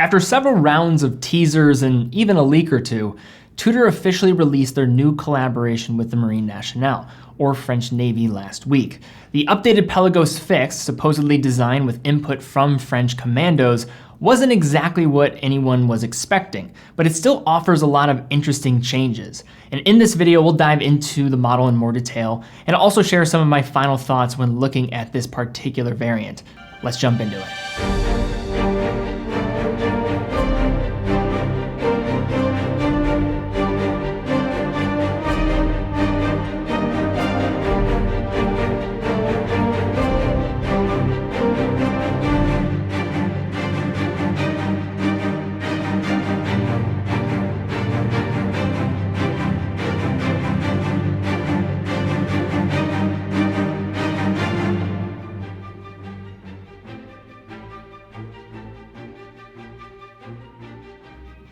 After several rounds of teasers and even a leak or two, Tudor officially released their new collaboration with the Marine Nationale, or French Navy, last week. The updated Pelagos FXD, supposedly designed with input from French commandos, wasn't exactly what anyone was expecting, but it still offers a lot of interesting changes. And in this video, we'll dive into the model in more detail, and also share some of my final thoughts when looking at this particular variant. Let's jump into it.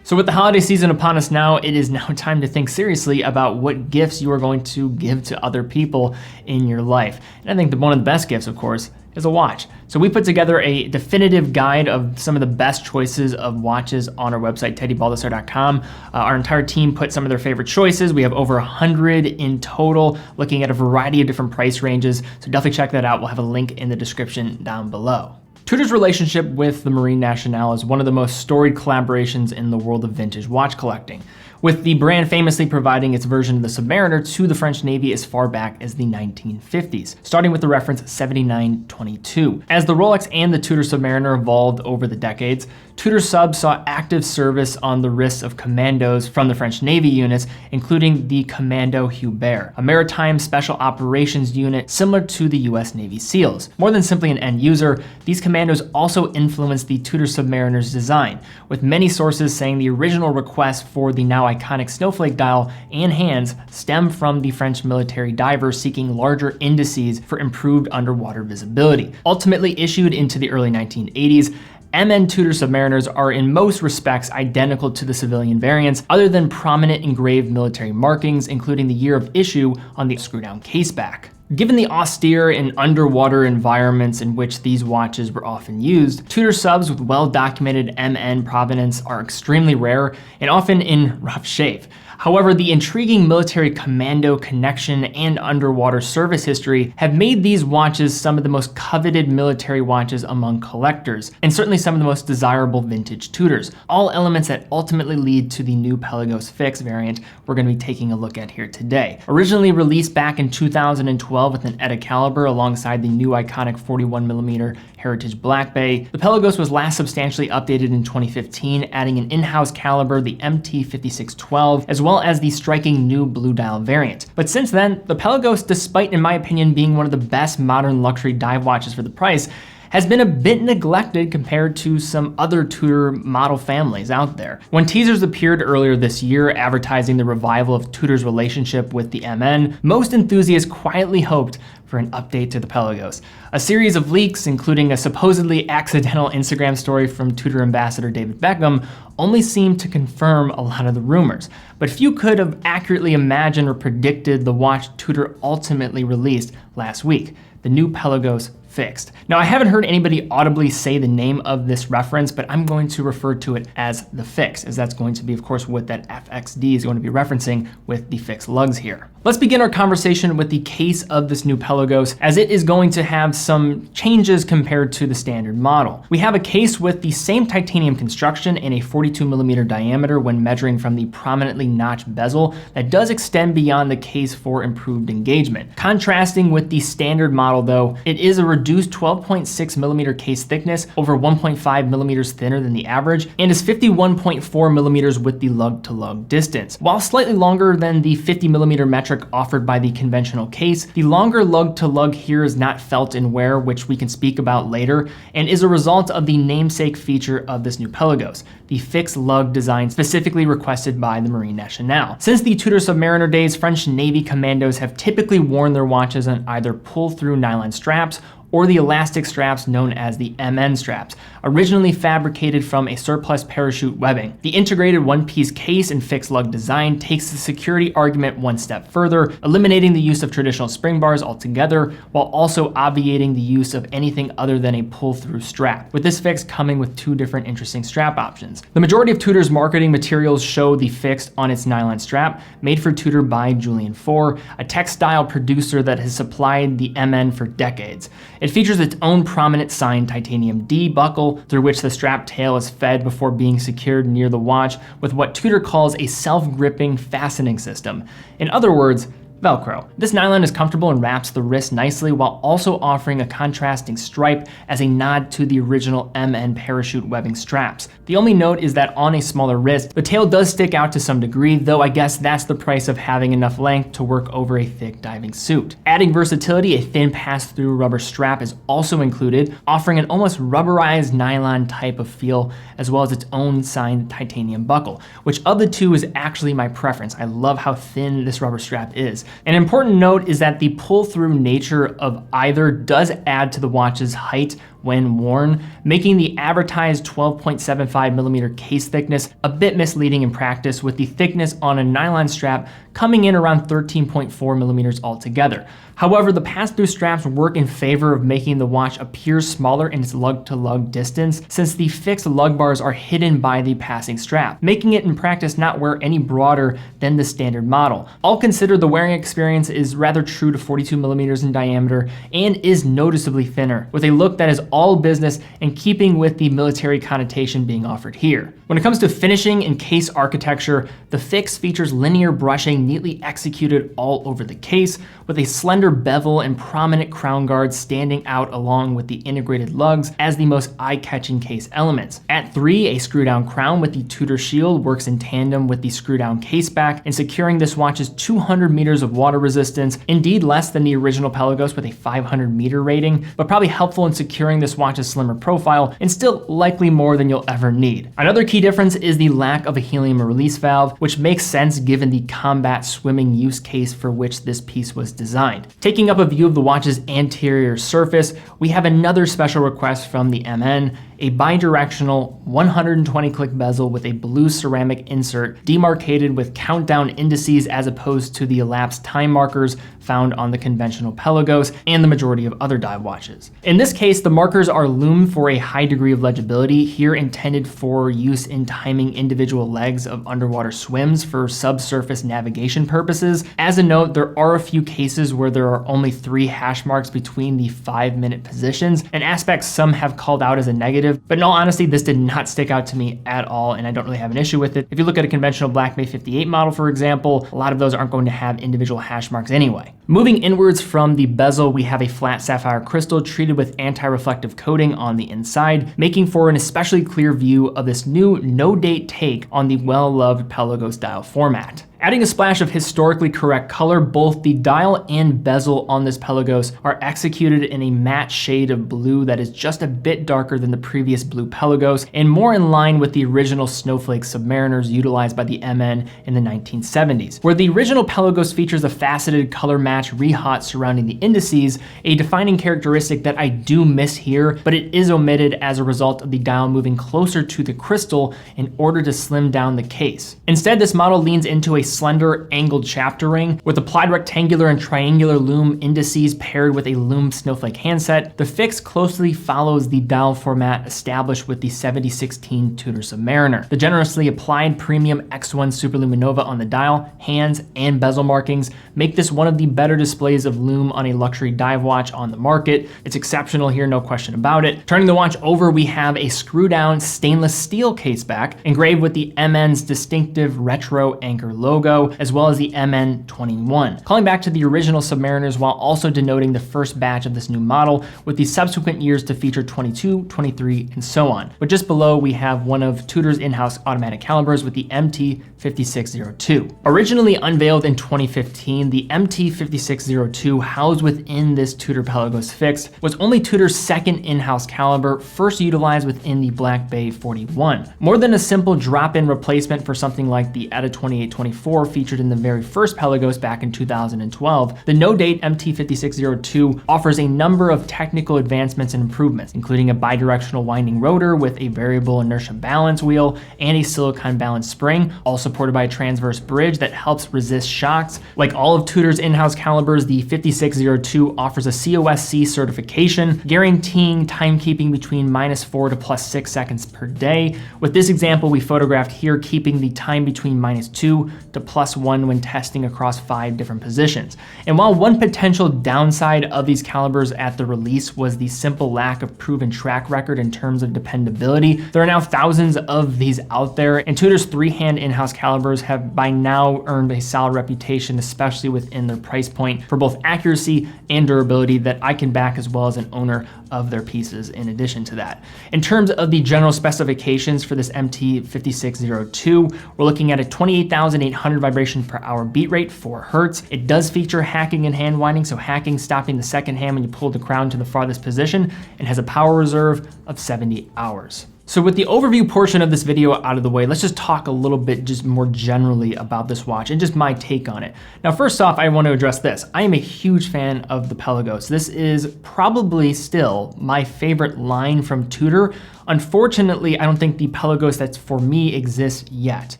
So with the holiday season upon us now, it is now time to think seriously about what gifts you are going to give to other people in your life. And I think one of the best gifts, of course, is a watch. So we put together a definitive guide of some of the best choices of watches on our website, teddybaldassarre.com. Our entire team put some of their favorite choices. We have over 100 in total, looking at a variety of different price ranges. So definitely check that out. We'll have a link in the description down below. Tudor's relationship with the Marine Nationale is one of the most storied collaborations in the world of vintage watch collecting, with the brand famously providing its version of the Submariner to the French Navy as far back as the 1950s, starting with the reference 7922. As the Rolex and the Tudor Submariner evolved over the decades, Tudor Sub saw active service on the wrists of commandos from the French Navy units, including the Commando Hubert, a maritime special operations unit similar to the US Navy SEALs. More than simply an end user, these commandos also influenced the Tudor Submariner's design, with many sources saying the original request for the now iconic snowflake dial and hands stem from the French military divers seeking larger indices for improved underwater visibility. Ultimately issued into the early 1980s, MN Tudor Submariners are in most respects identical to the civilian variants, other than prominent engraved military markings, including the year of issue on the screw-down caseback. Given the austere and underwater environments in which these watches were often used, Tudor subs with well-documented MN provenance are extremely rare and often in rough shape. However, the intriguing military commando connection and underwater service history have made these watches some of the most coveted military watches among collectors, and certainly some of the most desirable vintage Tudors, all elements that ultimately lead to the new Pelagos FXD variant we're going to be taking a look at here today. Originally released back in 2012 with an ETA caliber alongside the new iconic 41mm Heritage Black Bay, the Pelagos was last substantially updated in 2015, adding an in-house caliber, the MT5612, as well as the striking new blue dial variant. But since then, the Pelagos, despite in my opinion being one of the best modern luxury dive watches for the price, has been a bit neglected compared to some other Tudor model families out there. When teasers appeared earlier this year advertising the revival of Tudor's relationship with the MN, most enthusiasts quietly hoped for an update to the Pelagos. A series of leaks, including a supposedly accidental Instagram story from Tudor ambassador David Beckham, only seemed to confirm a lot of the rumors. But few could have accurately imagined or predicted the watch Tudor ultimately released last week, the new Pelagos FXD. Now, I haven't heard anybody audibly say the name of this reference, but I'm going to refer to it as the FXD, as that's going to be, of course, what that FXD is going to be referencing with the FXD lugs here. Let's begin our conversation with the case of this new Pelagos, as it is going to have some changes compared to the standard model. We have a case with the same titanium construction and a 42mm diameter when measuring from the prominently notched bezel that does extend beyond the case for improved engagement. Contrasting with the standard model though, it is a reduced 12.6mm case thickness, over 1.5mm thinner than the average, and is 51.4mm with the lug-to-lug distance. While slightly longer than the 50mm metric offered by the conventional case, the longer lug-to-lug here is not felt in wear, which we can speak about later, and is a result of the namesake feature of this new Pelagos, the fixed lug design specifically requested by the Marine Nationale. Since the Tudor Submariner days, French Navy commandos have typically worn their watches on either pull-through nylon straps or the elastic straps known as the MN straps, originally fabricated from a surplus parachute webbing. The integrated one-piece case and fixed lug design takes the security argument one step further, eliminating the use of traditional spring bars altogether, while also obviating the use of anything other than a pull-through strap, with this fix coming with two different interesting strap options. The majority of Tudor's marketing materials show the Fxd on its nylon strap, made for Tudor by Julian IV, a textile producer that has supplied the MN for decades. It features its own prominent signed titanium D buckle, through which the strap tail is fed before being secured near the watch with what Tudor calls a self-gripping fastening system. In other words, Velcro. This nylon is comfortable and wraps the wrist nicely while also offering a contrasting stripe as a nod to the original MN parachute webbing straps. The only note is that on a smaller wrist, the tail does stick out to some degree, though I guess that's the price of having enough length to work over a thick diving suit. Adding versatility, a thin pass-through rubber strap is also included, offering an almost rubberized nylon type of feel, as well as its own signed titanium buckle, which of the two is actually my preference. I love how thin this rubber strap is. An important note is that the pull-through nature of either does add to the watch's height when worn, making the advertised 12.75 millimeter case thickness a bit misleading in practice, with the thickness on a nylon strap coming in around 13.4 millimeters altogether. However, the pass-through straps work in favor of making the watch appear smaller in its lug-to-lug distance, since the fixed lug bars are hidden by the passing strap, making it in practice not wear any broader than the standard model. All considered, the wearing experience is rather true to 42 millimeters in diameter and is noticeably thinner, with a look that is all business in keeping with the military connotation being offered here. When it comes to finishing and case architecture, the Fxd features linear brushing neatly executed all over the case, with a slender bevel and prominent crown guards standing out along with the integrated lugs as the most eye-catching case elements. At 3, a screw-down crown with the Tudor shield works in tandem with the screw-down case back in securing this watch's 200 meters of water resistance, indeed less than the original Pelagos with a 500 meter rating, but probably helpful in securing this watch's slimmer profile and still likely more than you'll ever need. Another key difference is the lack of a helium release valve, which makes sense given the combat swimming use case for which this piece was designed. Taking up a view of the watch's anterior surface, we have another special request from the MN, a bidirectional 120 click bezel with a blue ceramic insert demarcated with countdown indices as opposed to the elapsed time markers found on the conventional Pelagos and the majority of other dive watches. In this case, the markers are loomed for a high degree of legibility, here intended for use in timing individual legs of underwater swims for subsurface navigation purposes. As a note, there are a few cases where there are only 3 hash marks between the 5-minute positions, an aspect some have called out as a negative, but in all honesty, this did not stick out to me at all, and I don't really have an issue with it. If you look at a conventional Black Bay 58 model, for example, a lot of those aren't going to have individual hash marks anyway. Moving inwards from the bezel, we have a flat sapphire crystal treated with anti-reflective coating on the inside, making for an especially clear view of this new no-date take on the well-loved Pelagos dial format. Adding a splash of historically correct color, both the dial and bezel on this Pelagos are executed in a matte shade of blue that is just a bit darker than the previous blue Pelagos and more in line with the original snowflake submariners utilized by the MN in the 1970s. Where the original Pelagos features a faceted color match rehaut surrounding the indices, a defining characteristic that I do miss here, but it is omitted as a result of the dial moving closer to the crystal in order to slim down the case. Instead, this model leans into a slender angled chapter ring with applied rectangular and triangular lume indices paired with a lume snowflake handset. The Fxd closely follows the dial format established with the 7016 Tudor Submariner. The generously applied premium X1 Superluminova on the dial, hands, and bezel markings make this one of the better displays of lume on a luxury dive watch on the market. It's exceptional here, no question about it. Turning the watch over, we have a screw-down stainless steel case back engraved with the MN's distinctive retro anchor logo, as well as the MN21, calling back to the original Submariners while also denoting the first batch of this new model, with the subsequent years to feature 22, 23, and so on. But just below, we have one of Tudor's in-house automatic calibers with the MT5602. Originally unveiled in 2015, the MT5602 MT5602 housed within this Tudor Pelagos FXD was only Tudor's second in-house caliber, first utilized within the Black Bay 41. More than a simple drop-in replacement for something like the ETA 2824 featured in the very first Pelagos back in 2012, the no-date MT5602 offers a number of technical advancements and improvements, including a bidirectional winding rotor with a variable inertia balance wheel and a silicone balance spring, all supported by a transverse bridge that helps resist shocks. Like all of Tudor's in-house calibers, the 5602 offers a COSC certification, guaranteeing timekeeping between -4 to +6 seconds per day. With this example we photographed here, keeping the time between -2 to +1 when testing across 5 different positions. And while one potential downside of these calibers at the release was the simple lack of proven track record in terms of dependability, there are now thousands of these out there, and Tudor's 3-hand in-house calibers have by now earned a solid reputation, especially within their price point, for both accuracy and durability that I can back as well as an owner of their pieces in addition to that. In terms of the general specifications for this MT5602, we're looking at a 28,800 vibrations per hour beat rate, 4 Hertz. It does feature hacking and hand winding, so hacking stopping the second hand when you pull the crown to the farthest position, and has a power reserve of 70 hours. So with the overview portion of this video out of the way, let's just talk a little bit just more generally about this watch and just my take on it. Now, first off, I want to address this. I am a huge fan of the Pelagos. This is probably still my favorite line from Tudor. Unfortunately, I don't think the Pelagos that's for me exists yet.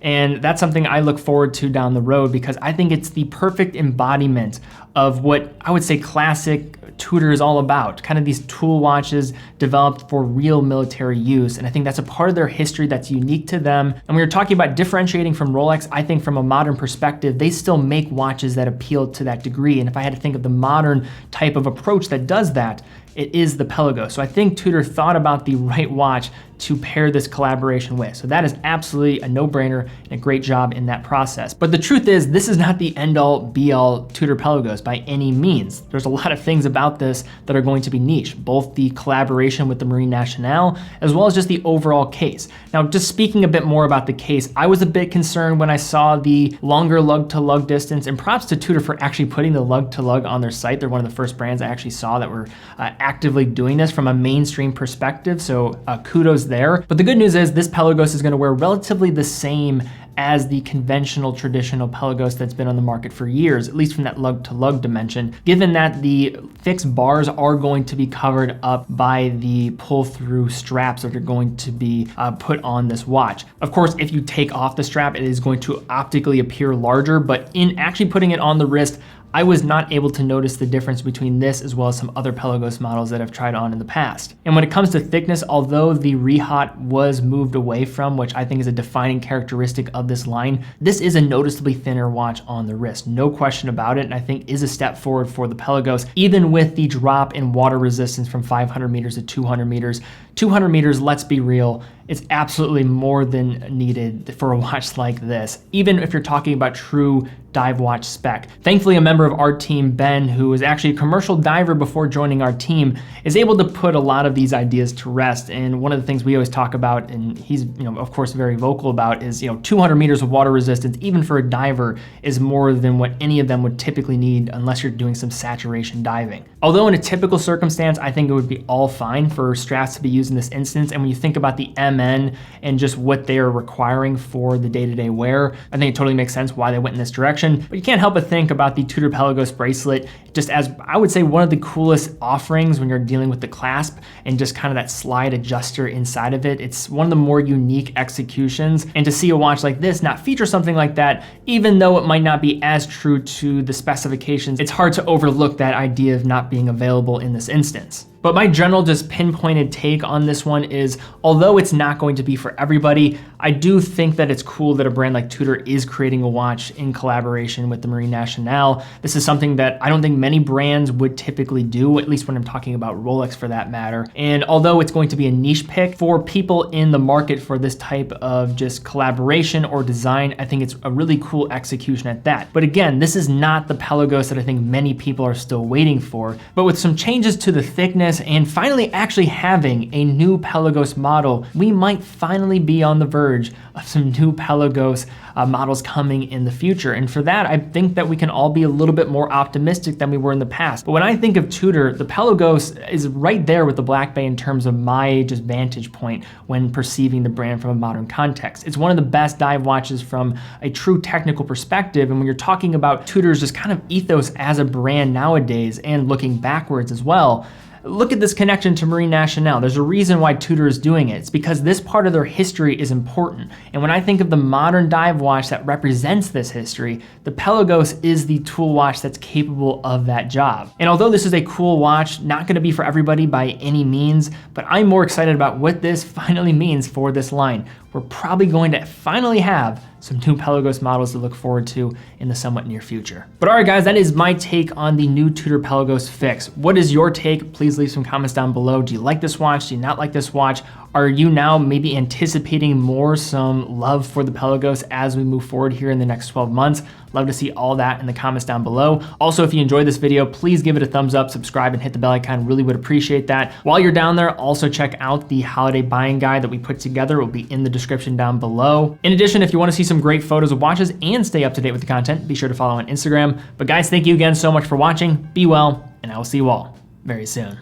And that's something I look forward to down the road because I think it's the perfect embodiment of what I would say classic Tudor is all about, kind of these tool watches developed for real military use. And I think that's a part of their history that's unique to them. And when you're talking about differentiating from Rolex, I think from a modern perspective, they still make watches that appeal to that degree. And if I had to think of the modern type of approach that does that, it is the Pelagos. So I think Tudor thought about the right watch to pair this collaboration with. So that is absolutely a no-brainer and a great job in that process. But the truth is, this is not the end-all be-all Tudor Pelagos by any means. There's a lot of things about this that are going to be niche, both the collaboration with the Marine Nationale, as well as just the overall case. Now, just speaking a bit more about the case, I was a bit concerned when I saw the longer lug-to-lug distance, and props to Tudor for actually putting the lug-to-lug on their site. They're one of the first brands I actually saw that were actively doing this from a mainstream perspective, so kudos there. But the good news is this Pelagos is going to wear relatively the same as the conventional traditional Pelagos that's been on the market for years, at least from that lug-to-lug dimension, given that the fixed bars are going to be covered up by the pull-through straps that are going to be put on this watch. Of course, if you take off the strap, it is going to optically appear larger, but in actually putting it on the wrist, I was not able to notice the difference between this as well as some other Pelagos models that I've tried on in the past. And when it comes to thickness, although the rehaut was moved away from, which I think is a defining characteristic of this line, this is a noticeably thinner watch on the wrist. No question about it, and I think is a step forward for the Pelagos, even with the drop in water resistance from 500 meters to 200 meters. 200 meters, let's be real, it's absolutely more than needed for a watch like this, even if you're talking about true dive watch spec. Thankfully, a member of our team, Ben, who was actually a commercial diver before joining our team, is able to put a lot of these ideas to rest. And one of the things we always talk about, and he's, of course, very vocal about, is 200 meters of water resistance, even for a diver, is more than what any of them would typically need unless you're doing some saturation diving. Although in a typical circumstance, I think it would be all fine for straps to be used in this instance. And when you think about the MN and just what they are requiring for the day-to-day wear, I think it totally makes sense why they went in this direction. But you can't help but think about the Tudor Pelagos bracelet just as, I would say, one of the coolest offerings when you're dealing with the clasp and just kind of that slide adjuster inside of it. It's one of the more unique executions. And to see a watch like this not feature something like that, even though it might not be as true to the specifications, it's hard to overlook that idea of not being available in this instance. But my general just pinpointed take on this one is, although it's not going to be for everybody, I do think that it's cool that a brand like Tudor is creating a watch in collaboration with the Marine Nationale. This is something that I don't think many brands would typically do, at least when I'm talking about Rolex for that matter. And although it's going to be a niche pick for people in the market for this type of just collaboration or design, I think it's a really cool execution at that. But again, this is not the Pelagos that I think many people are still waiting for. But with some changes to the thickness, this and finally actually having a new Pelagos model, we might finally be on the verge of some new Pelagos models coming in the future. And for that, I think that we can all be a little bit more optimistic than we were in the past. But when I think of Tudor, the Pelagos is right there with the Black Bay in terms of my just vantage point when perceiving the brand from a modern context. It's one of the best dive watches from a true technical perspective. And when you're talking about Tudor's just kind of ethos as a brand nowadays and looking backwards as well, look at this connection to Marine Nationale. There's a reason why Tudor is doing it. It's because this part of their history is important. And when I think of the modern dive watch that represents this history, the Pelagos is the tool watch that's capable of that job. And although this is a cool watch, not gonna be for everybody by any means, but I'm more excited about what this finally means for this line. We're probably going to finally have some new Pelagos models to look forward to in the somewhat near future. But all right, guys, that is my take on the new Tudor Pelagos Fx. What is your take? Please leave some comments down below. Do you like this watch? Do you not like this watch? Are you now maybe anticipating some love for the Pelagos as we move forward here in the next 12 months? Love to see all that in the comments down below. Also, if you enjoyed this video, please give it a thumbs up, subscribe, and hit the bell icon. Really would appreciate that. While you're down there, also check out the holiday buying guide that we put together. It will be in the description down below. In addition, if you want to see some great photos of watches and stay up to date with the content, be sure to follow on Instagram. But guys, thank you again so much for watching. Be well, and I will see you all very soon.